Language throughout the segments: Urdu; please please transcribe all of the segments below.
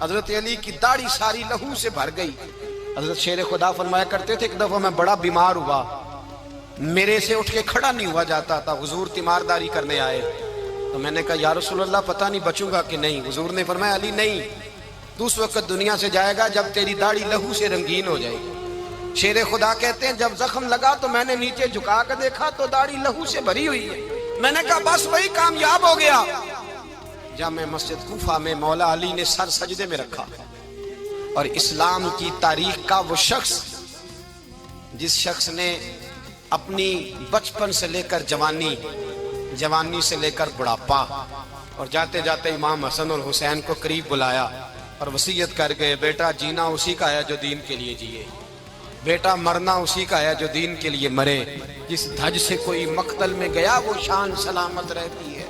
حضرت علی کی داڑھی ساری لہو سے بھر گئی۔ حضرت شیر خدا فرمایا کرتے تھے ایک دفعہ میں بڑا بیمار ہوا، میرے سے اٹھ کے کھڑا نہیں ہوا جاتا تھا، حضور تیمارداری کرنے آئے تو میں نے کہا یا رسول اللہ پتہ نہیں بچوں گا کہ نہیں۔ حضور نے فرمایا علی نہیں، تو اس وقت دنیا سے جائے گا جب تیری داڑھی لہو سے رنگین ہو جائے گی۔ شیر خدا کہتے ہیں جب زخم لگا تو میں نے نیچے جھکا کر دیکھا تو داڑھی لہو سے بھری ہوئی ہے، میں نے کہا بس وہی کامیاب ہو گیا۔ جامع مسجد کوفہ میں مولا علی نے سر سجدے میں رکھا، اور اسلام کی تاریخ کا وہ شخص جس شخص نے اپنی بچپن سے لے کر جوانی، جوانی سے لے کر بڑھاپا، اور جاتے جاتے امام حسن اور حسین کو قریب بلایا اور وصیت کر گئے بیٹا جینا اسی کا ہے جو دین کے لیے جیے، بیٹا مرنا اسی کا ہے جو دین کے لیے مرے، جس دھج سے کوئی مقتل میں گیا وہ شان سلامت رہتی ہے،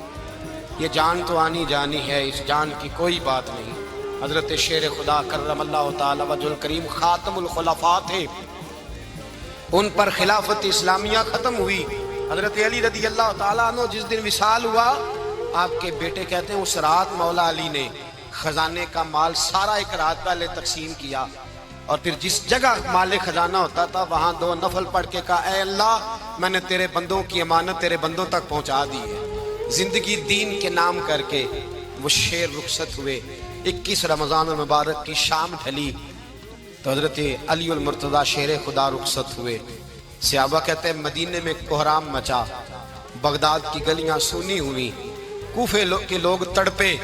یہ جان تو آنی جانی ہے، اس جان کی کوئی بات نہیں۔ حضرت شیر خدا کرم اللہ تعالی وجہ الکریم خاتم الخلفاء تھے، ان پر خلافت اسلامیہ ختم ہوئی۔ حضرت علی رضی اللہ تعالیٰ عنہ جس دن وصال ہوا، آپ کے بیٹے کہتے ہیں اس رات مولا علی نے خزانے کا مال سارا ایک رات پہلے تقسیم کیا، اور پھر جس جگہ مال خزانہ ہوتا تھا وہاں 2 نفل پڑھ کے کہا اے اللہ میں نے تیرے بندوں کی امانت تیرے بندوں تک پہنچا دی ہے۔ زندگی دین کے نام کر کے وہ شیر رخصت ہوئے۔ 21 رمضان المبارک کی شام ڈھلی تو حضرت علی المرتضیٰ شیر خدا رخصت ہوئے۔ صحابہ کہتے ہیں مدینے میں کوہرام مچا، بغداد کی گلیاں سونی ہوئی، کوفے کے لوگ تڑپے،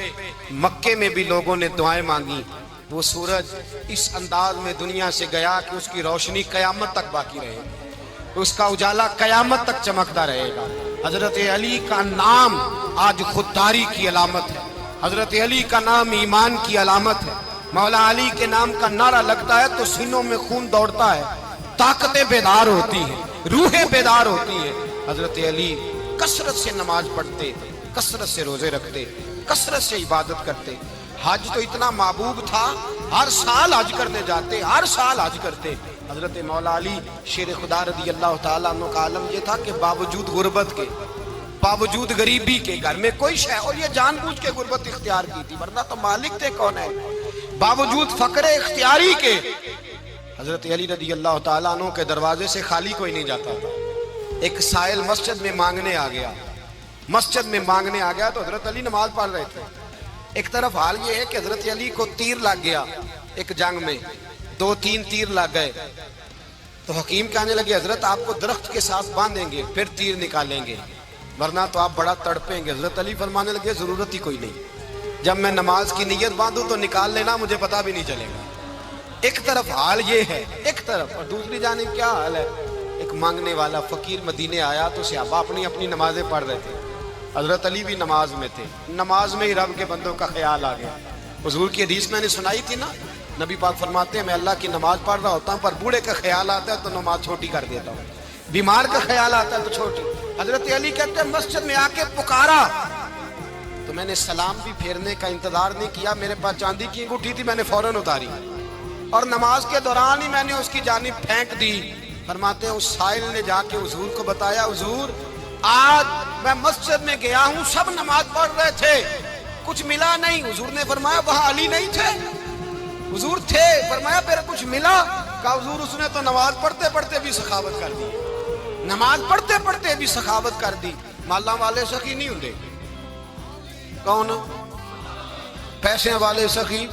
مکے میں بھی لوگوں نے دعائیں مانگی۔ وہ سورج اس انداز میں دنیا سے گیا کہ اس کی روشنی قیامت تک باقی رہے گی، اس کا اجالا قیامت تک چمکتا رہے گا۔ حضرت علی کا نام آج خودداری کی علامت ہے، حضرت علی کا نام ایمان کی علامت ہے۔ مولا علی کے نام کا نعرہ لگتا ہے تو سینوں میں خون دوڑتا ہے، طاقتیں بیدار ہوتی ہیں، روحیں بیدار ہوتی ہیں۔ حضرت علی کثرت سے نماز پڑھتے، کثرت سے روزے رکھتے، کثرت سے عبادت کرتے۔ حج تو اتنا محبوب تھا، ہر سال حج کرنے جاتے، ہر سال حج کرتے۔ حضرت مولا علی شیر خدا رضی اللہ تعالیٰ عنہ کا عالم یہ تھا کہ باوجود غربت کے، باوجود غریبی کے، گھر میں کوئی شے، اور یہ جان بوجھ کے غربت اختیار کی تھی ورنہ تو مالک تھے کون ہے، باوجود فقر اختیاری کے حضرت علی رضی اللہ تعالیٰ عنہ کے دروازے سے خالی کوئی نہیں جاتا تھا۔ ایک سائل مسجد میں مانگنے آ گیا، مسجد میں مانگنے آ گیا تو حضرت علی نماز پڑھ رہے تھے۔ ایک طرف حال یہ ہے کہ حضرت علی کو تیر لگ گیا ایک جنگ میں، 2-3 تیر لگ گئے تو حکیم کہنے لگے حضرت آپ کو درخت کے ساتھ باندھیں گے پھر تیر نکالیں گے ورنہ تو آپ بڑا تڑپیں گے۔ حضرت علی فرمانے لگے ضرورت ہی کوئی نہیں، جب میں نماز کی نیت باندھوں تو نکال لینا، مجھے پتہ بھی نہیں چلے گا۔ ایک طرف حال یہ ہے، ایک طرف، اور دوسری جانب کیا حال ہے؟ ایک مانگنے والا فقیر مدینے آیا تو صحابہ اپنی اپنی نمازیں پڑھ رہے تھے، حضرت علی بھی نماز میں تھے، نماز میں ہی رب کے بندوں کا خیال آ گیا۔ حضور کی حدیث میں نے سنائی تھی نا، نبی پاک فرماتے ہیں میں اللہ کی نماز پڑھ رہا ہوتا ہوں پر بوڑھے کا خیال آتا ہے تو نماز چھوٹی کر دیتا ہوں، بیمار کا خیال آتا ہے تو چھوٹی۔ حضرت علی کہتے ہیں مسجد میں آ کے پکارا تو میں نے سلام بھی پھیرنے کا انتظار نہیں کیا، میرے پاس چاندی کی انگوٹھی تھی میں نے فوراً اتاری اور نماز کے دوران ہی میں نے اس کی جانب پھینک دی۔ فرماتے ہیں اس سائل نے جا کے حضور کو بتایا حضور آج میں مسجد میں گیا ہوں، سب نماز پڑھ رہے تھے، کچھ ملا نہیں۔ حضور نے فرمایا وہاں علی نہیں تھے؟ حضور تھے۔ فرمایا پھر کچھ ملا؟ کہا حضور اس نے تو نماز پڑھتے پڑھتے بھی سخاوت کر دی، نماز پڑھتے پڑھتے بھی سخاوت کر دی۔ مالاں والے سخی نہیں ہوندے، کون پیسے والے سخی؟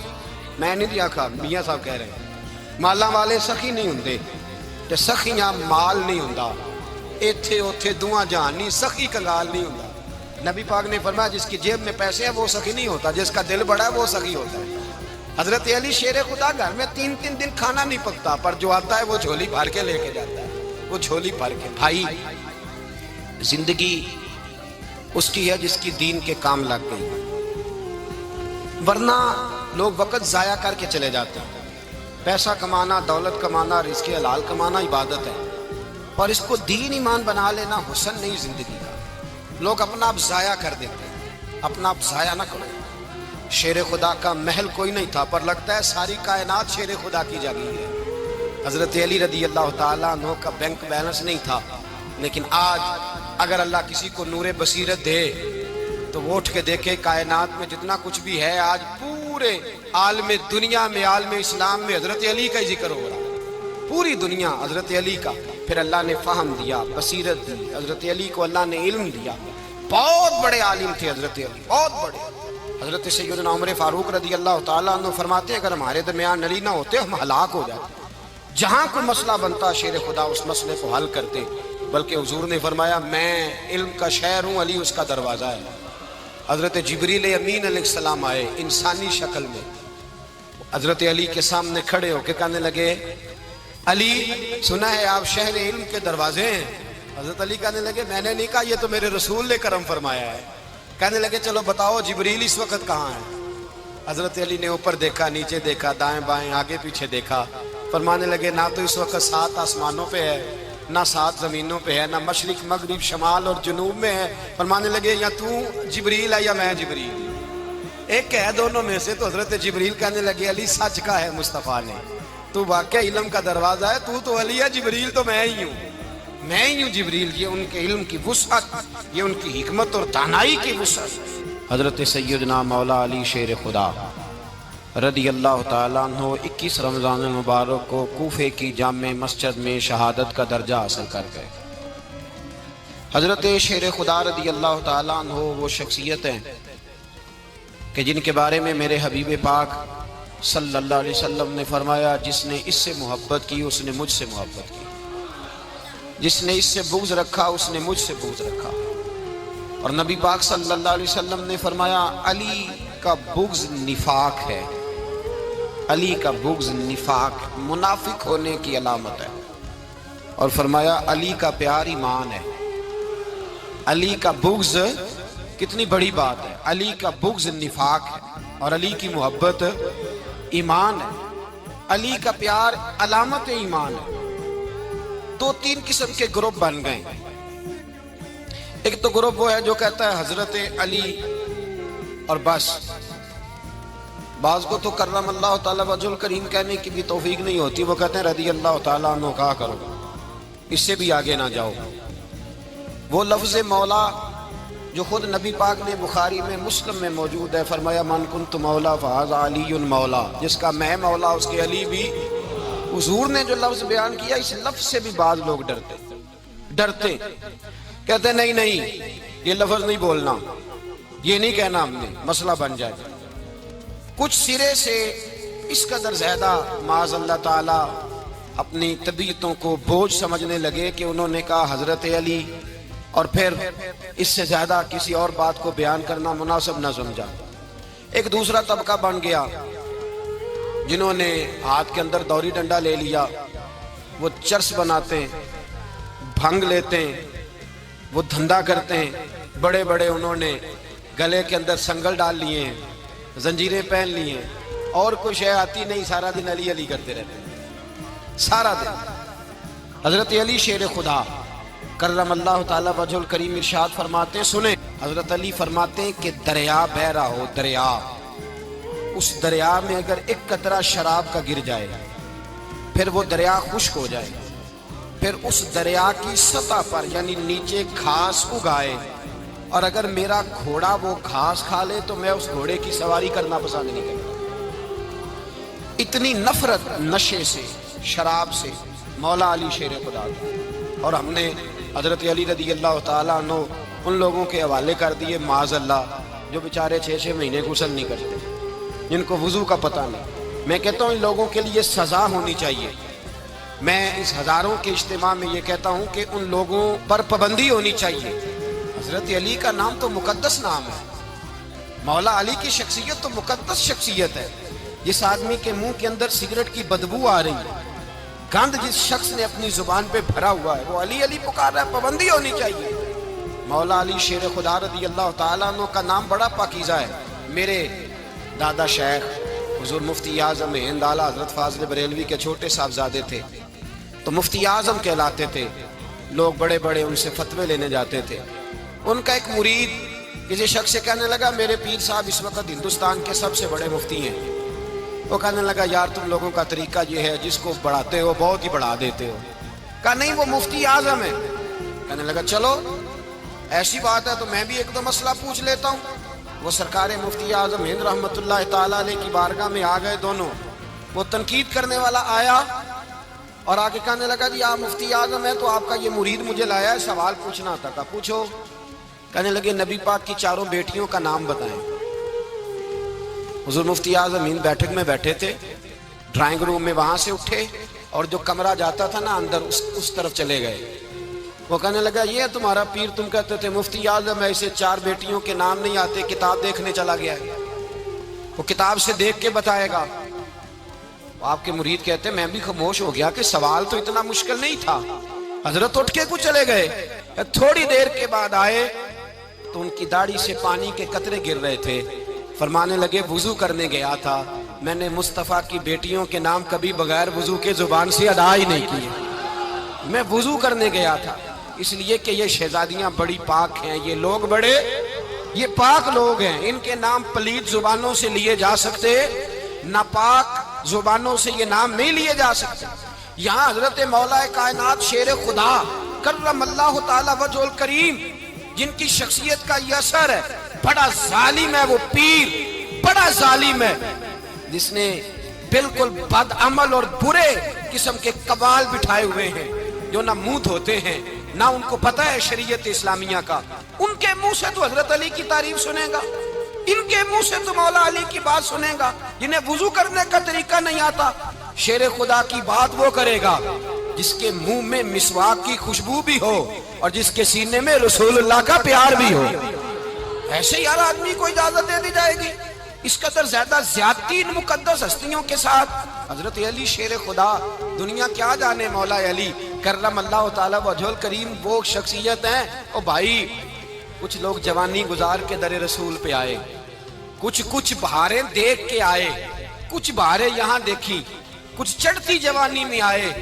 میں نہیں دیا کہا، میاں صاحب کہہ رہے ہیں مالاں والے سخی نہیں ہوندے، تے سخیاں مال نہیں ہوندا، ایتھے اوتھے دعا جہان نہیں، سخی کنگال نہیں ہوندا۔ نبی پاک نے فرمایا جس کی جیب میں پیسے ہیں وہ سخی نہیں ہوتا، جس کا دل بڑا ہے وہ سخی ہوتا ہے۔ حضرت علی شیر خدا گھر میں 3 دن کھانا نہیں پکتا پر جو آتا ہے وہ جھولی بھر کے لے کے جاتا ہے، وہ جھولی بھر کے۔ بھائی زندگی اس کی ہے جس کی دین کے کام لگ گئی، ورنہ لوگ وقت ضائع کر کے چلے جاتے ہیں۔ پیسہ کمانا، دولت کمانا، رزق حلال کمانا عبادت ہے، اور اس کو دین ایمان بنا لینا حسن نہیں زندگی کا۔ لوگ اپنا آپ ضائع کر دیتے ہیں، اپنا آپ ضائع نہ کرو۔ شیر خدا کا محل کوئی نہیں تھا پر لگتا ہے ساری کائنات شیر خدا کی جاگیر ہے۔ حضرت علی رضی اللہ تعالیٰ عنہ کا بینک بیلنس نہیں تھا، لیکن آج اگر اللہ کسی کو نور بصیرت دے تو وہ اٹھ کے دیکھے کائنات میں جتنا کچھ بھی ہے آج پورے عالم دنیا میں عالم اسلام میں حضرت علی کا ہی ذکر ہو رہا ہے، پوری دنیا حضرت علی کا۔ پھر اللہ نے فہم دیا، بصیرت دی، حضرت علی کو اللہ نے علم دیا۔ بہت بڑے عالم تھے حضرت علی، بہت بڑے۔ حضرت سیدنا عمر فاروق رضی اللہ تعالیٰ عنہ فرماتے ہیں اگر ہمارے درمیان علی نہ ہوتے ہم ہلاک ہو جاتے، جہاں کوئی مسئلہ بنتا شیر خدا اس مسئلے کو حل کرتے، بلکہ حضور نے فرمایا میں علم کا شہر ہوں، علی اس کا دروازہ ہے۔ حضرت جبریل امین علیہ السلام آئے انسانی شکل میں، حضرت علی کے سامنے کھڑے ہو کے کہنے لگے علی سنا ہے آپ شہر علم کے دروازے ہیں؟ حضرت علی کہنے لگے میں نے نہیں کہا، یہ تو میرے رسول نے کرم فرمایا ہے۔ کہنے لگے چلو بتاؤ جبریل اس وقت کہاں ہے؟ حضرت علی نے اوپر دیکھا، نیچے دیکھا، دائیں بائیں آگے پیچھے دیکھا، فرمانے لگے نہ تو اس وقت 7 آسمانوں پہ ہے، نہ 7 زمینوں پہ ہے، نہ مشرق مغرب شمال اور جنوب میں ہے۔ فرمانے لگے یا تو جبریل ہے یا میں جبریل، ایک ہے دونوں میں سے۔ تو حضرت جبریل کہنے لگے علی سچ کا ہے مصطفیٰ نے، تو واقعہ علم کا دروازہ ہے، تو علی ہے، جبریل تو میں ہی ہوں، میں ہی ہوں جبریل۔ یہ ان کے علم کی وسعت، یہ ان کی حکمت اور دانائی کی وسعت۔ حضرت سیدنا مولا علی شیر خدا رضی اللہ تعالیٰ عنہ 21 رمضان المبارک کو کوفے کی جامع مسجد میں شہادت کا درجہ حاصل کر گئے۔ حضرت شیر خدا رضی اللہ تعالیٰ عنہ وہ شخصیت ہیں کہ جن کے بارے میں میرے حبیب پاک صلی اللہ علیہ وسلم نے فرمایا جس نے اس سے محبت کی اس نے مجھ سے محبت کی، جس نے اس سے بغض رکھا اس نے مجھ سے بغض رکھا۔ اور نبی پاک صلی اللہ علیہ وسلم نے فرمایا علی کا بغض نفاق ہے، علی کا بغض نفاق منافق ہونے کی علامت ہے۔ اور فرمایا علی کا پیار ایمان ہے، علی کا بغض کتنی بڑی بات ہے، علی کا بغض نفاق ہے اور علی کی محبت ایمان ہے، علی کا پیار علامت ایمان ہے۔ 2-3 قسم کے گروپ بن گئے۔ ایک تو گروپ وہ ہے جو کہتا ہے حضرت علی اور بس، بعض کو تو کرم اللہ تعالیٰ وجہ الکریم کہنے کی بھی توفیق نہیں ہوتی، وہ کہتے ہیں رضی اللہ تعالیٰ عنہ کہا کرو، اس سے بھی آگے نہ جاؤ۔ وہ لفظ مولا جو خود نبی پاک نے بخاری میں مسلم میں موجود ہے، فرمایا من کنت مولا فہذا علی مولا، جس کا میں مولا اس کے علی بھی۔ حضور نے جو لفظ بیان کیا اس لفظ سے بھی بعض لوگ ڈرتے کہتے نہیں یہ لفظ نہیں بولنا، یہ نہیں کہنا ہم نے، مسئلہ بن جائے۔ کچھ سرے سے اس قدر زیادہ معاذ اللہ تعالی اپنی طبیعتوں کو بوجھ سمجھنے لگے کہ انہوں نے کہا حضرت علی، اور پھر اس سے زیادہ کسی اور بات کو بیان کرنا مناسب نہ سمجھا۔ ایک دوسرا طبقہ بن گیا جنہوں نے ہاتھ کے اندر دوری ڈنڈا لے لیا، وہ چرس بناتے ہیں، بھنگ لیتے ہیں، وہ دھندا کرتے ہیں، بڑے بڑے انہوں نے گلے کے اندر سنگل ڈال لیے ہیں، زنجیریں پہن لی ہیں، اور کوئی شے آتی نہیں، سارا دن علی علی کرتے رہتے ہیں سارا دن۔ حضرت علی شیر خدا کرم اللہ تعالیٰ وجہ الکریم ارشاد فرماتے ہیں، سنیں حضرت علی فرماتے ہیں کہ دریا بہ رہا ہو، دریا، اس دریا میں اگر ایک قطرہ شراب کا گر جائے پھر وہ دریا خشک ہو جائے، پھر اس دریا کی سطح پر یعنی نیچے گھاس اگائے، اور اگر میرا گھوڑا وہ گھاس کھا لے تو میں اس گھوڑے کی سواری کرنا پسند نہیں کرتا۔ اتنی نفرت نشے سے، شراب سے مولا علی شیر خدا تھا۔ اور ہم نے حضرت علی رضی اللہ تعالیٰ عنہ ان لوگوں کے حوالے کر دیے معاذ اللہ جو بیچارے 6 مہینے غسل نہیں کرتے، جن کو وضو کا پتہ نہیں۔ میں کہتا ہوں ان لوگوں کے لیے سزا ہونی چاہیے۔ میں اس ہزاروں کے اجتماع میں یہ کہتا ہوں کہ ان لوگوں پر پابندی ہونی چاہیے۔ حضرت علی کا نام تو مقدس نام ہے، مولا علی کی شخصیت تو مقدس شخصیت ہے۔ جس آدمی کے منہ کے اندر سگریٹ کی بدبو آ رہی ہے، گند جس شخص نے اپنی زبان پہ بھرا ہوا ہے، وہ علی علی پکار رہا ہے، پابندی ہونی چاہیے۔ مولا علی شیر خدا رضی اللہ تعالیٰ عنہ کا نام بڑا پاکیزہ ہے۔ میرے دادا شیخ حضور مفتی اعظم ہند اعلیٰ حضرت فاضل بریلوی کے چھوٹے صاحبزادے تھے، تو مفتی اعظم کہلاتے تھے، لوگ بڑے بڑے ان سے فتوے لینے جاتے تھے۔ ان کا ایک مرید کسی شخص سے کہنے لگا میرے پیر صاحب اس وقت ہندوستان کے سب سے بڑے مفتی ہیں۔ وہ کہنے لگا یار تم لوگوں کا طریقہ یہ ہے جس کو بڑھاتے ہو بہت ہی بڑھا دیتے ہو۔ کہا نہیں وہ مفتی اعظم ہے۔ کہنے لگا چلو ایسی بات ہے تو میں بھی ایک دو مسئلہ پوچھ لیتا ہوں۔ وہ سرکار مفتی اعظم ہند رحمت اللہ تعالی علیہ کی بارگاہ میں آ گئے دونوں. وہ تنقید کرنے والا آیا اور آگے کہنے لگا جی آپ مفتی اعظم ہے تو آپ کا یہ مرید مجھے لایا ہے, سوال پوچھنا آتا تھا, پوچھو. کہنے لگے نبی پاک کی چاروں بیٹیوں کا نام بتائیں. حضور مفتی اعظم ہند بیٹھک میں بیٹھے تھے, ڈرائنگ روم میں وہاں سے اٹھے اور جو کمرہ جاتا تھا نا اندر اس طرف چلے گئے. وہ کہنے لگا یہ تمہارا پیر, تم کہتے تھے مفتی اعظم ہے, اسے 4 بیٹیوں کے نام نہیں آتے, کتاب دیکھنے چلا گیا ہے, وہ کتاب سے دیکھ کے بتائے گا. آپ کے مرید کہتے ہیں میں بھی خاموش ہو گیا کہ سوال تو اتنا مشکل نہیں تھا. حضرت اٹھ کے کچھ چلے گئے. تھوڑی دیر کے بعد آئے تو ان کی داڑھی سے پانی کے قطرے گر رہے تھے. فرمانے لگے وضو کرنے گیا تھا, میں نے مصطفیٰ کی بیٹیوں کے نام کبھی بغیر وضو کے زبان سے ادا ہی نہیں کیے. میں وضو کرنے گیا تھا اس لیے کہ یہ شہزادیاں بڑی پاک ہیں, یہ لوگ بڑے یہ پاک لوگ ہیں, ان کے نام پلید زبانوں سے لیے جا سکتے, ناپاک زبانوں سے یہ نام نہیں لیے جا سکتے. یہاں حضرت مولا کائنات شیر خدا کرم اللہ تعالی وجہ الکریم جن کی شخصیت کا یہ اثر ہے, بڑا ظالم ہے وہ پیر, بڑا ظالم ہے جس نے بالکل بد عمل اور برے قسم کے قبال بٹھائے ہوئے ہیں جو نہ منہ دھوتے ہیں نہ ان کو پتہ ہے شریعت اسلامیہ کا. ان کے منہ سے تو حضرت علی کی تعریف سنے گا, ان کے منہ سے تو مولا علی کی بات سنے گا, جنہیں وضو کرنے کا طریقہ نہیں آتا. شیر خدا کی بات وہ کرے گا جس کے منہ میں مسواک کی خوشبو بھی ہو اور جس کے سینے میں رسول اللہ کا پیار بھی ہو. ایسے یار آدمی کو اجازت دے دی جائے گی؟ اس قدر زیادہ زیادتی ان مقدس ہستیوں کے ساتھ. حضرت علی شیر خدا, دنیا کیا جانے مولا علی کرم اللہ تعالی وجہ الکریم وہ شخصیت ہیں. او بھائی کچھ لوگ جوانی گزار کے در رسول پہ آئے, کچھ بہاریں دیکھ کے آئے, کچھ بہاریں یہاں دیکھی, کچھ چڑھتی جوانی میں آئے.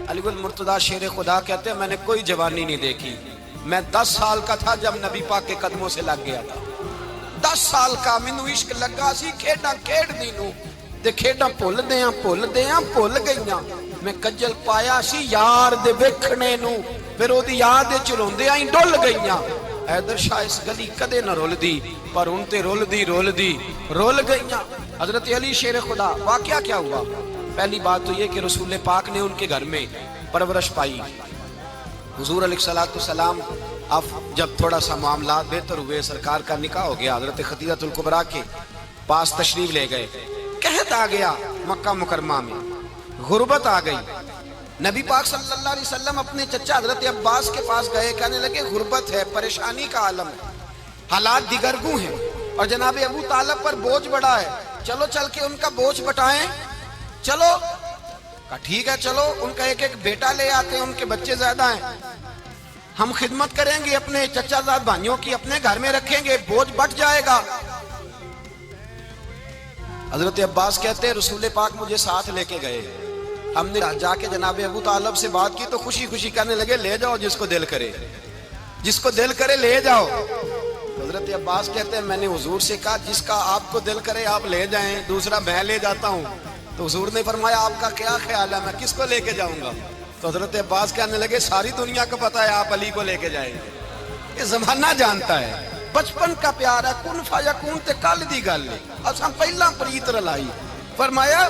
علی گل مرتضیٰ شیر خدا کہتے ہیں میں نے کوئی جوانی نہیں دیکھی, میں 10 سال کا تھا جب نبی پاک کے قدموں سے لگ گیا تھا. 10 سال کا مینوں عشق لگا سی, کھیڈاں کھیڈ دی نوں تے کھیڈاں بھول گئیاں. میں کجل پایا سی یار دے ویکھنے نوں, پھر او دی یاد وچ روندیاں ہی ڈل گئیاں. حیدر شاہ اس گلی کدے نہ رول دی, پر ان تے رول گئیاں. حضرت علی شیر خدا, واقعہ کیا ہوا؟ پہلی بات تو یہ کہ رسول پاک نے ان کے گھر میں پرورش پائی. حضور علیہ الصلوۃ والسلام اب جب تھوڑا سا معاملات بہتر ہوئے, سرکار کا نکاح ہو گیا, حضرت خدیجہ الکبریٰ کے پاس تشریف لے گئے. قحط آ گیا مکہ مکرمہ میں, غربت آ گئی. نبی پاک صلی اللہ علیہ وسلم اپنے چچا حضرت عباس کے پاس گئے, کہنے لگے غربت ہے, پریشانی کا عالم ہے, حالات دیگرگوں ہیں اور جناب ابو طالب پر بوجھ بڑا ہے, چلو چل کے ان کا بوجھ بٹائیں. چلو کہا ٹھیک ہے, چلو ان کا ایک بیٹا لے آتے ہیں, ان کے بچے زیادہ ہیں, ہم خدمت کریں گے اپنے چچا زاد بھائیوں کی, اپنے گھر میں رکھیں گے, بوجھ بٹ جائے گا. حضرت عباس کہتے ہیں رسول پاک مجھے ساتھ لے کے گئے, ہم نے جا کے جناب ابو طالب سے بات کی تو خوشی خوشی کہنے لگے لے جاؤ جس کو دل کرے لے جاؤ. حضرت عباس کہتے ہیں میں نے حضور سے کہا جس کا آپ کو دل کرے آپ لے جائیں, دوسرا میں لے جاتا ہوں. تو حضور نے فرمایا آپ کا کیا خیال ہے, میں کس کو لے کے جاؤں گا؟ تو حضرت عباس کہنے لگے ساری دنیا کو پتا ہے آپ علی کو لے کے جائیں گے, یہ زمانہ جانتا ہے, بچپن کا پیار ہے, کن فیکون تے کل دی گل ہے, اب ہم پہلا پریت رلائی. فرمایا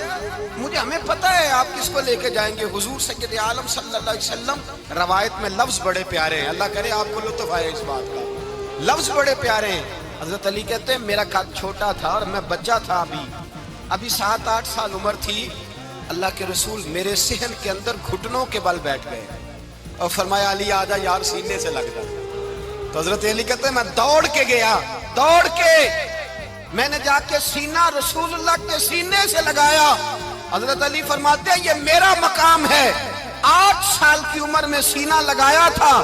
ہمیں پتہ ہے آپ کس کو لے کے جائیں گے, حضور سید عالم صلی اللہ علیہ وسلم. روایت میں لفظ بڑے پیارے ہیں, اللہ کرے آپ کو لطف آئے اس بات کا, لفظ بڑے پیارے ہیں. حضرت علی کہتے ہیں میرا قد چھوٹا تھا اور میں بچہ تھا, ابھی 7-8 سال عمر تھی, اللہ کے رسول میرے صحن کے اندر گھٹنوں کے بل بیٹھ گئے اور فرمایا علی آجا یار سینے سے لگ جا. تو حضرت علی کہتے ہیں میں دوڑ کے گیا, میں نے جا کے سینہ رسول اللہ کے سینے سے لگایا. حضرت علی فرماتے ہیں یہ میرا مقام ہے, 8 سال کی عمر میں سینہ لگایا تھا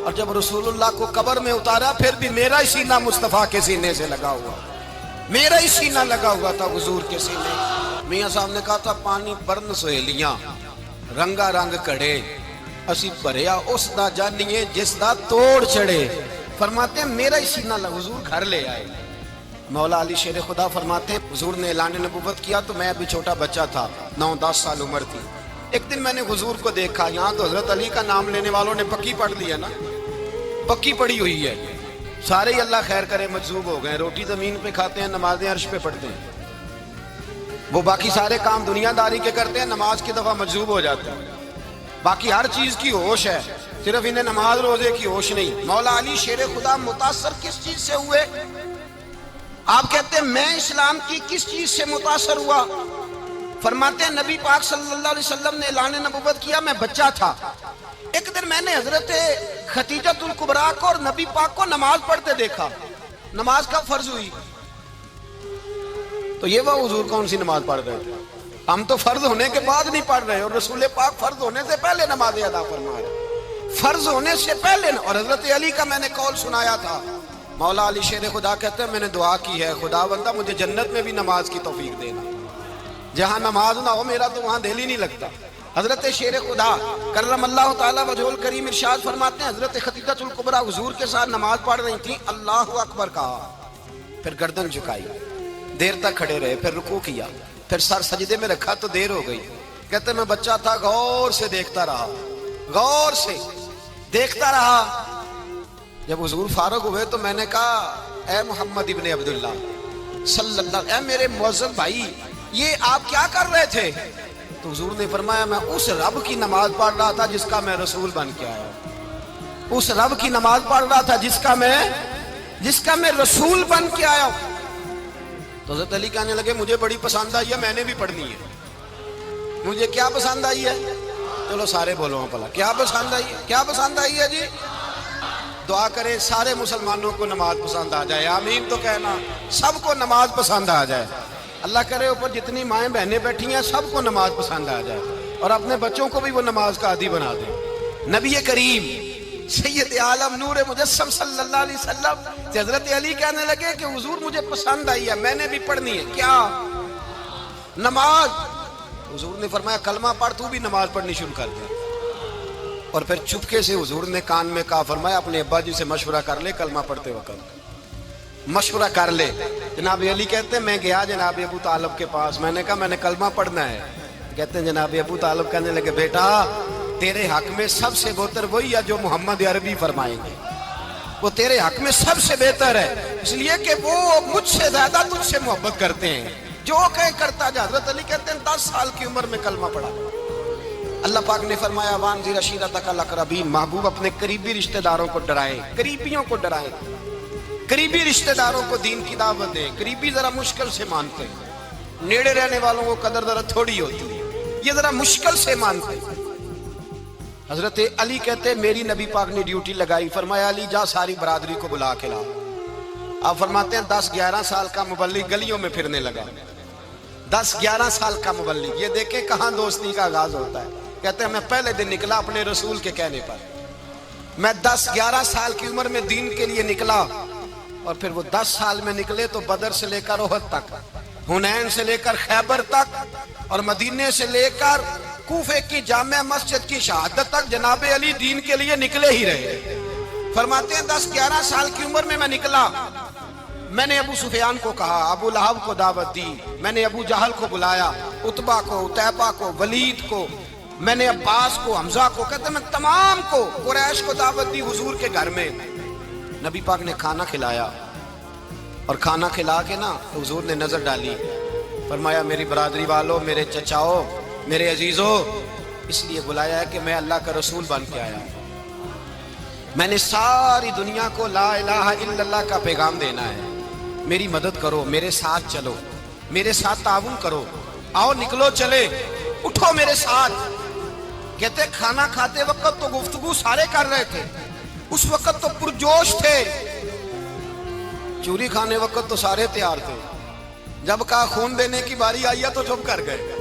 اور جب رسول اللہ کو قبر میں اتارا پھر بھی میرا ہی سینہ مصطفیٰ کے سینے سے لگا ہوا, میرا ہی سینہ لگا ہوا تھا حضور کے سینے. میاں صاحب نے کہا تھا پانی برن سہیلیاں رنگا رنگ کڑے, اسی بھریا اس دا جانیے جس دا توڑ چڑھے. فرماتے ہیں میرا ہی سینہ لگا, حضور گھر لے آئے. مولا علی شیر خدا فرماتے ہیں حضور نے اعلان نبوت کیا تو میں ابھی چھوٹا بچہ تھا, 9-10 سال عمر تھی. ایک دن میں نے حضور کو دیکھا, یہاں تو حضرت علی کا نام لینے والوں نے پکی پڑھ لیا نا, پکی پڑی ہوئی ہے, سارے ہی اللہ خیر کرے مجذوب ہو گئے، روٹی زمین پہ کھاتے ہیں، نمازیں عرش پہ پڑھتے ہیں، وہ باقی سارے کام دنیا داری کے کرتے ہیں، نماز کی دفعہ مجذوب ہو جاتے ہیں، باقی ہر چیز کی ہوش ہے، صرف انہیں نماز روزے کی ہوش نہیں۔ مولا علی شیر خدا متاثر کس چیز سے ہوئے؟ آپ کہتے ہیں میں اسلام کی کس چیز سے متاثر ہوا؟ فرماتے ہیں نبی پاک صلی اللہ علیہ وسلم نے اعلان نبوت کیا، میں بچہ تھا، ایک دن میں نے حضرت خدیجۃ الکبریٰ کو اور نبی پاک کو نماز پڑھتے دیکھا۔ نماز کب فرض ہوئی؟ تو یہ وہ حضور کون سی نماز پڑھ رہے تھے؟ ہم تو فرض ہونے کے بعد نہیں پڑھ رہے، اور رسول پاک فرض ہونے سے پہلے نماز ادا فرما رہے، فرض ہونے سے پہلے۔ اور حضرت علی کا میں نے قول سنایا تھا، مولا علی شیر خدا کہتے ہیں میں نے دعا کی ہے خدا بندہ مجھے جنت میں بھی نماز کی توفیق دینا، جہاں نماز نہ ہو میرا تو وہاں دل ہی نہیں لگتا۔ حضرت شیر خدا کرم اللہ تعالیٰ وجہہ الکریم ارشاد فرماتے ہیں حضرت خدیجۃ الکبریٰ حضور کے ساتھ نماز پڑھ رہی تھیں، اللہ اکبر کہا، پھر گردن جھکائی، دیر تک کھڑے رہے، پھر رکوع کیا، پھر سر سجدے میں رکھا تو دیر ہو گئی۔ کہتے میں بچہ تھا، غور سے دیکھتا رہا، غور سے دیکھتا رہا۔ جب حضور فارغ ہوئے تو میں نے کہا اے محمد ابن عبداللہ صلی اللہ، اے میرے معزز بھائی یہ آپ کیا کر رہے تھے؟ تو حضور نے فرمایا میں اس رب کی نماز پڑھ رہا تھا جس کا میں رسول بن کے آیا، اس رب کی نماز پڑھ رہا تھا جس کا میں رسول بن کے آیا۔ تو حضرت علی کہنے لگے مجھے بڑی پسند آئی ہے، میں نے بھی پڑھنی ہے۔ مجھے کیا پسند آئی ہے؟ چلو سارے بولو پلا، کیا پسند آئی ہے؟ کیا پسند آئی ہے جی؟ دعا کرے سارے مسلمانوں کو نماز پسند آ جائے، آمین تو کہنا، سب کو نماز پسند آ جائے۔ اللہ کرے اوپر جتنی مائیں بہنیں بیٹھی ہیں سب کو نماز پسند آ جائے، اور اپنے بچوں کو بھی وہ نماز کا عادی بنا دیں۔ نبی کریم سید عالم نور مجسم صلی اللہ علیہ وسلم سے حضرت علی کہنے لگے کہ حضور مجھے پسند آئی ہے، میں نے بھی پڑھنی ہے۔ کیا؟ نماز۔ حضور نے فرمایا کلمہ پڑھ، تو بھی نماز پڑھنی شروع کر دے۔ اور پھر چپکے سے حضور نے کان میں کہا، فرمایا اپنے ابا جی سے مشورہ کر لے، کلمہ پڑھتے وقت مشورہ کر لے۔ جناب علی کہتے ہیں میں گیا جناب ابو طالب کے پاس، میں نے کہا میں نے کلمہ پڑھنا ہے۔ کہتے ہیں جناب ابو طالب کہنے لگے بیٹا تیرے حق میں سب سے بہتر وہی ہے جو محمد عربی فرمائیں گے، وہ تیرے حق میں سب سے بہتر ہے، اس لیے کہ وہ مجھ سے زیادہ تجھ سے محبت کرتے ہیں، جو کہے کرتا جا۔ حضرت علی کہتے ہیں 10 سال کی عمر میں کلمہ پڑھا۔ اللہ پاک نے فرمایا وانذر عشیرتک الاقربین، محبوب اپنے قریبی رشتہ داروں کو ڈرائیں، قریبیوں کو ڈرائیں، قریبی رشتہ داروں کو دین کی دعوت دیں۔ قریبی ذرا مشکل سے مانتے ہیں، نیڑے رہنے والوں کو قدر ذرا تھوڑی ہوتی ہے، یہ ذرا مشکل سے مانتے ہیں۔ حضرت علی کہتے ہیں میری نبی پاک نے ڈیوٹی لگائی، فرمایا علی جا ساری برادری کو بلا کے لا۔ آپ فرماتے ہیں 10-11 سال کا مبلغ گلیوں میں پھرنے لگا، 10-11 سال کا مبلغ، یہ دیکھیں کہاں دوستی کا آغاز ہوتا ہے۔ کہتے ہیں میں پہلے دن نکلا اپنے رسول کے کہنے پر، میں 10-11 سال کی عمر میں دین کے لیے نکلا، اور پھر وہ 10 سال میں نکلے تو بدر سے لے کر احد تک، حنین سے لے کر خیبر تک، اور مدینے سے لے کر کوفے کی جامع مسجد کی شہادت تک جناب علی دین کے لیے نکلے ہی رہے۔ فرماتے ہیں 10-11 سال کی عمر میں نکلا، میں نے ابو سفیان کو کہا، ابو لہب کو دعوت دی، میں نے ابو جہل کو بلایا، عتبہ کو، عتیبہ کو، ولید کو، میں نے عباس کو، حمزہ کو، کہتے ہیں میں تمام کو، قریش کو دعوت دی حضور کے گھر میں۔ نبی پاک نے کھانا کھلایا، اور کھانا کھلا کے نا حضور نے نظر ڈالی، فرمایا میری برادری والوں، میرے چچاؤ، میرے عزیزوں، اس لیے بلایا ہے کہ میں اللہ کا رسول بن کے آیا ہوں، میں نے ساری دنیا کو لا الہ الا اللہ کا پیغام دینا ہے، میری مدد کرو، میرے ساتھ چلو، میرے ساتھ تعاون کرو، آؤ نکلو چلے، اٹھو میرے ساتھ۔ کہتے کھانا کھاتے وقت تو گفتگو سارے کر رہے تھے، اس وقت تو پرجوش تھے، چوری کھانے وقت تو سارے تیار تھے، جب کہا خون دینے کی باری آئی ہے تو چپ کر گئے،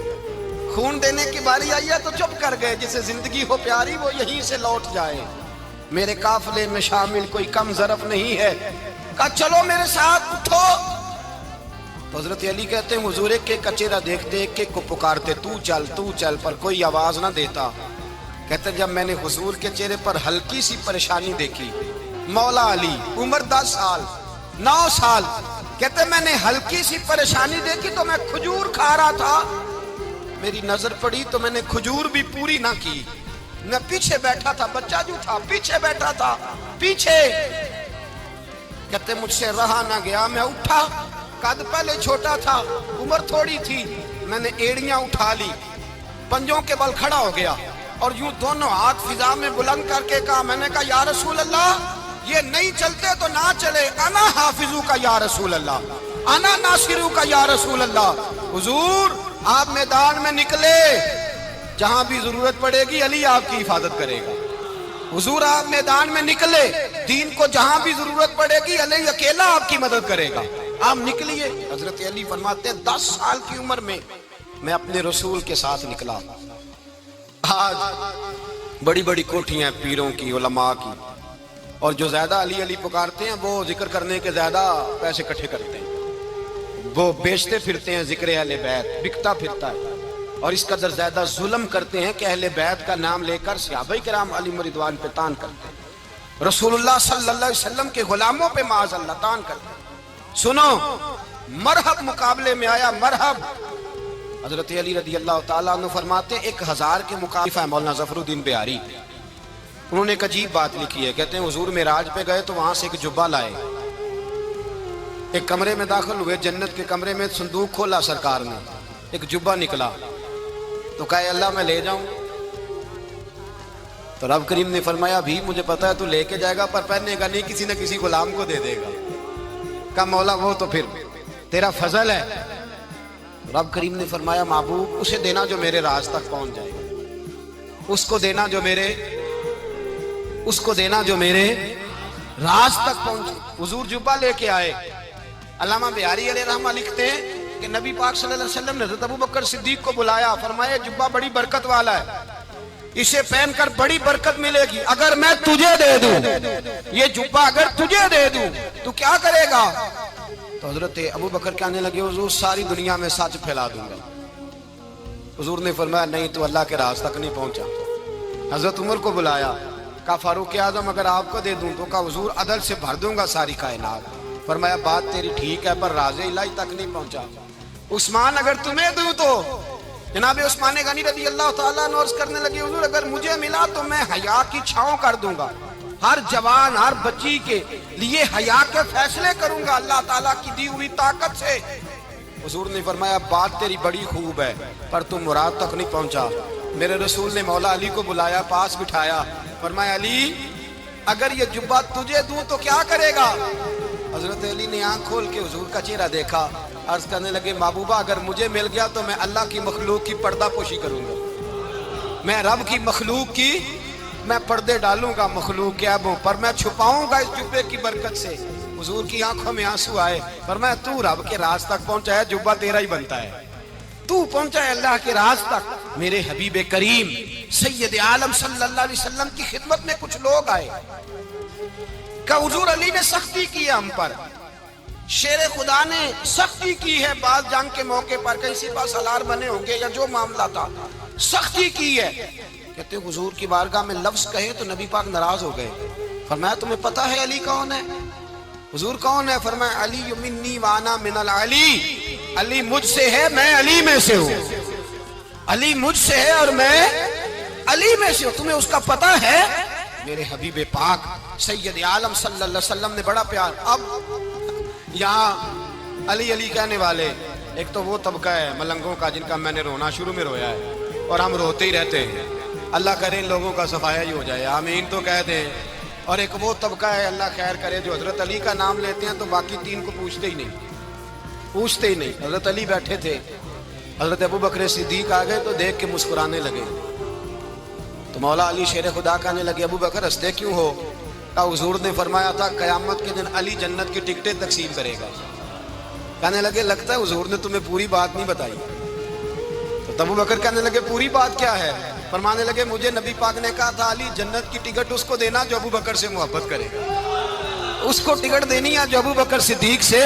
خون دینے کی باری آئی ہے تو چپ کر گئے، جسے زندگی ہو پیاری وہ یہیں سے لوٹ جائے، میرے قافلے میں شامل کوئی کم ظرف نہیں ہے، کہا چلو میرے ساتھ اٹھو۔ تو حضرت علی کہتے ہیں حضور ایک کا چہرہ دیکھتے ایک کو پکارتے تو چل، پر کوئی آواز نہ دیتا۔ کہتے جب میں نے حضور کے چہرے پر ہلکی سی پریشانی دیکھی، مولا علی عمر 10 سال 9 سال، کہتے میں نے ہلکی سی پریشانی دیکھی تو میں کھجور کھا رہا تھا، میری نظر پڑی تو میں نے کھجور بھی پوری نہ کی، میں پیچھے بیٹھا تھا، بچہ جو تھا پیچھے بیٹھا تھا، پیچھے کہتے مجھ سے رہا نہ گیا، میں اٹھا، قد پہلے چھوٹا تھا، عمر تھوڑی تھی، میں نے ایڑیاں اٹھا لی، پنجوں کے بل کھڑا ہو گیا اور یوں دونوں ہاتھ فضا میں بلند کر کے کہا، میں نے کہا یا رسول اللہ یہ نہیں چلتے تو نہ چلے، انا حافظو کا یا رسول اللہ، انا ناصرو کا یا رسول اللہ۔ حضور آپ میدان میں نکلے، جہاں بھی ضرورت پڑے گی علی آپ کی حفاظت کرے گا۔ حضور آپ میدان میں نکلے، دین کو جہاں بھی ضرورت پڑے گی علی اکیلا آپ کی مدد کرے گا۔ آپ نکلیے، حضرت علی فرماتے ہیں 10 سال کی عمر میں میں اپنے رسول کے ساتھ نکلا۔ آج بڑی بڑی کوٹھیاں پیروں کی، علماء کی، اور جو زیادہ علی علی پکارتے ہیں وہ ذکر کرنے کے زیادہ پیسے اکٹھے کرتے ہیں، وہ بیچتے پھرتے ہیں، ذکر اہل بیت بکتا پھرتا ہے، اور اس قدر زیادہ ظلم کرتے ہیں کہ اہل بیت کا نام لے کر صحابہ کرام علی رضوان پہ تان کرتے ہیں، رسول اللہ صلی اللہ علیہ وسلم کے غلاموں پہ معاذ اللہ تان کرتے ہیں۔ سنو، مرحب مقابلے میں آیا، مرحب۔ حضرت علی رضی اللہ تعالیٰ عنہ فرماتے ہیں 1000 کے مقابلے ہے مولانا ظفر الدین بہاری، انہوں نے ایک عجیب بات لکھی ہے، کہتے ہیں حضور معراج پہ گئے تو وہاں سے ایک جبہ لائے، ایک کمرے میں داخل ہوئے، جنت کے کمرے میں صندوق کھولا سرکار نے، ایک جبہ نکلا تو کہا اللہ میں لے جاؤں، تو رب کریم نے فرمایا بھی مجھے پتا ہے تو لے کے جائے گا پر پہننے گا نہیں، کسی نہ کسی غلام کو دے دے گا۔ کہا مولا وہ تو پھر تیرا فضل ہے۔ رب کریم نے فرمایا محبوب اسے دینا جو میرے راز تک پہنچ جائے، اس کو دینا جو میرے راز تک پہنچے۔ حضور جبہ لے کے آئے۔ علامہ بہاری علیہ رحمہ لکھتے ہیں کہ نبی پاک صلی اللہ علیہ وسلم نے حضرت ابوبکر صدیق کو بلایا، فرمایا جبہ بڑی برکت والا ہے، اسے پہن کر بڑی برکت ملے گی، اگر میں تجھے دے دوں، یہ جبہ اگر تجھے دے دوں تو کیا کرے گا؟ تو حضرت ابوبکر کہنے لگے حضور ساری دنیا میں سچ پھیلا دوں گا۔ حضور نے فرمایا نہیں تو اللہ کے راز تک نہیں پہنچا۔ حضرت عمر کو بلایا، کہا فاروق اعظم اگر آپ کو دے دوں تو کہا حضور عدل سے بھر دوں گا ساری کائنات۔ فرمایا بات تیری ٹھیک ہے پر راز الہی تک نہیں پہنچا۔ عثمان اگر تمہیں دوں تو جناب عثمان غنی رضی اللہ تعالیٰ عنہ عرض کرنے لگے حضور اگر مجھے ملا تو میں حیا کی چھاؤں کر دوں گا، ہر جوان ہر بچی کے لیے حیا کے فیصلے کروں گا اللہ تعالیٰ کی دی ہوئی طاقت سے۔ حضور نے فرمایا بات تیری بڑی خوب ہے پر تم مراد تک نہیں پہنچا۔ میرے رسول نے مولا علی کو بلایا، پاس بٹھایا، فرمایا علی اگر یہ جبہ تجھے دوں تو کیا کرے گا؟ حضرت علی نے آنکھ کھول کے حضور کا چہرہ دیکھا، عرض کرنے لگے محبوبہ اگر مجھے مل گیا تو میں اللہ کی مخلوق کی پردہ پوشی کروں گا، میں رب کی مخلوق کی میں پردے ڈالوں گا مخلوق کے عیبوں پر، میں چھپاؤں گا اس جبے کی برکت سے۔ حضور کی آنکھوں میں آنسو آئے، فرمایا تو رب کے راز تک پہنچا ہے، جبہ تیرا ہی بنتا ہے، تو پہنچا ہے اللہ کے راز تک۔ میرے حبیب کریم سید عالم صلی اللہ علیہ وسلم کی خدمت میں کچھ لوگ آئے کہ حضور علی نے سختی کی ہے ہم پر، شیر خدا نے سختی کی ہے، بعض جنگ کے موقع پر کہیں سپاہ سالار بنے ہوں گے یا جو معاملہ تھا سختی کی ہے۔ کہتے حضور کی بارگاہ میں لفظ کہے تو نبی پاک ناراض ہو گئے۔ فرمایا تمہیں پتا ہے علی کون ہے؟ حضور کون ہے؟ فرمایا علی منی وانا من العلی، علی مجھ سے ہے میں علی میں سے ہوں، علی مجھ سے ہے اور میں علی میں سے ہوں، تمہیں اس کا پتہ ہے؟ میرے حبیب پاک سید عالم صلی اللہ علیہ وسلم نے بڑا پیار۔ اب یہاں علی علی کہنے والے ایک تو وہ طبقہ ہے ملنگوں کا جن کا میں نے رونا شروع میں رویا ہے اور ہم روتے ہی رہتے ہیں، اللہ کرے ان لوگوں کا صفایا ہی ہو جائے، آمین تو کہہ دیں۔ اور ایک وہ طبقہ ہے اللہ خیر کرے جو حضرت علی کا نام لیتے ہیں تو باقی 3 کو پوچھتے ہی نہیں۔ حضرت علی بیٹھے تھے، حضرت ابوبکر صدیق آ گئے تو دیکھ کے مسکرانے لگے، تو مولا علی شیر خدا کہنے لگے ابوبکر ہنستے کیوں ہو؟ کہا حضور نے فرمایا تھا قیامت کے دن علی جنت کی ٹکٹیں تقسیم کرے گا۔ کہنے لگے لگتا ہے حضور نے تمہیں پوری بات نہیں بتائی۔ تو ابوبکر کہنے لگے پوری بات کیا ہے؟ فرمانے لگے مجھے نبی پاک نے کہا تھا علی جنت کی ٹکٹ اس کو دینا جو ابوبکر سے محبت کرے، اس کو ٹکٹ دینی ہے جو ابوبکر صدیق سے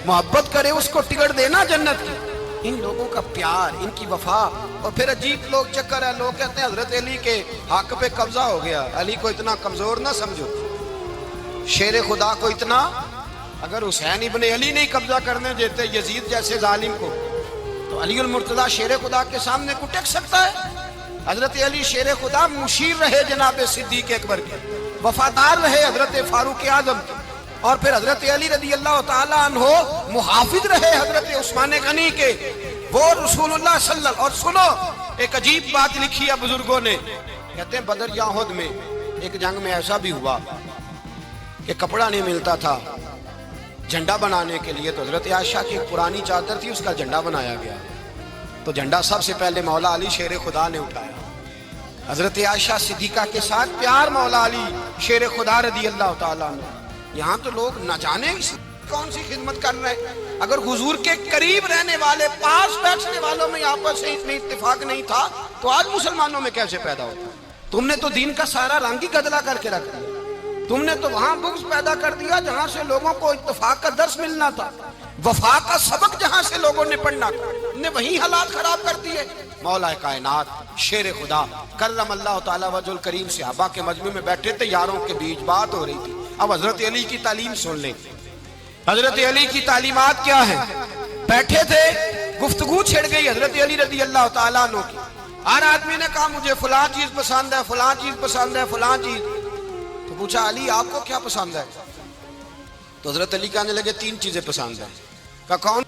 محبت کرے، اس کو ٹکٹ دینا جنت کی۔ ان لوگوں کا پیار، ان کی وفا، اور پھر عجیب لوگ چکر ہے، لوگ کہتے ہیں حضرت علی کے حق پہ قبضہ ہو گیا، علی کو اتنا کمزور نہ سمجھو، شیر خدا کو اتنا، اگر حسین ابن علی نہیں قبضہ کرنے دیتے یزید جیسے ظالم کو تو علی المرتضیٰ شیر خدا کے سامنے کو ٹک سکتا ہے؟ حضرت علی شیر خدا مشیر رہے جناب صدیق اکبر کے، وفادار رہے حضرت فاروق اعظم کے، اور پھر حضرت علی رضی اللہ تعالیٰ عنہ محافظ رہے حضرت عثمان غنی کے، وہ رسول اللہ صلی اللہ. اور سنو ایک عجیب بات لکھی ہے بزرگوں نے، کہتے ہیں بدر یا احد میں ایک جنگ میں ایسا بھی ہوا کہ کپڑا نہیں ملتا تھا جھنڈا بنانے کے لیے، تو حضرت عائشہ کی ایک پرانی چادر تھی، اس کا جھنڈا بنایا گیا. تو جھنڈا سب سے پہلے مولا علی شیر خدا نے اٹھایا. حضرت عائشہ صدیقہ کے ساتھ پیار مولا علی شیر خدا رضی اللہ تعالیٰ عنہ. یہاں تو لوگ نہ جانے کون سی خدمت کر رہے ہیں. اگر حضور کے قریب رہنے والے پاس بیٹھنے والوں میں آپس سے اتنی اتفاق نہیں تھا تو آج مسلمانوں میں کیسے پیدا ہوتا؟ تم نے تو دین کا سارا رنگ ہی گدلا کر کے رکھ دیا. تم نے تو وہاں بغض پیدا کر دیا جہاں سے لوگوں کو اتفاق کا درس ملنا تھا، وفا کا سبق جہاں سے لوگوں نے پڑھنا تھا، نے وہی حالات خراب کر دیے. مولا کائنات شیر خدا کرم اللہ تعالیٰ وجہ الکریم صحابہ کے مجمع میں بیٹھے تھے، یاروں کے بیچ بات ہو رہی تھی. اب حضرت علی کی تعلیم سن لیں. حضرت علی کی تعلیمات کیا ہیں؟ بیٹھے تھے، گفتگو چھڑ گئی حضرت علی رضی اللہ تعالیٰ عنہ کی. ہر آدمی نے کہا مجھے فلاں چیز پسند ہے، فلاں چیز پسند ہے، فلاں چیز. تو پوچھا علی آپ کو کیا پسند ہے؟ تو حضرت علی کہنے لگے 3 چیزیں پسند ہیں. کہا کون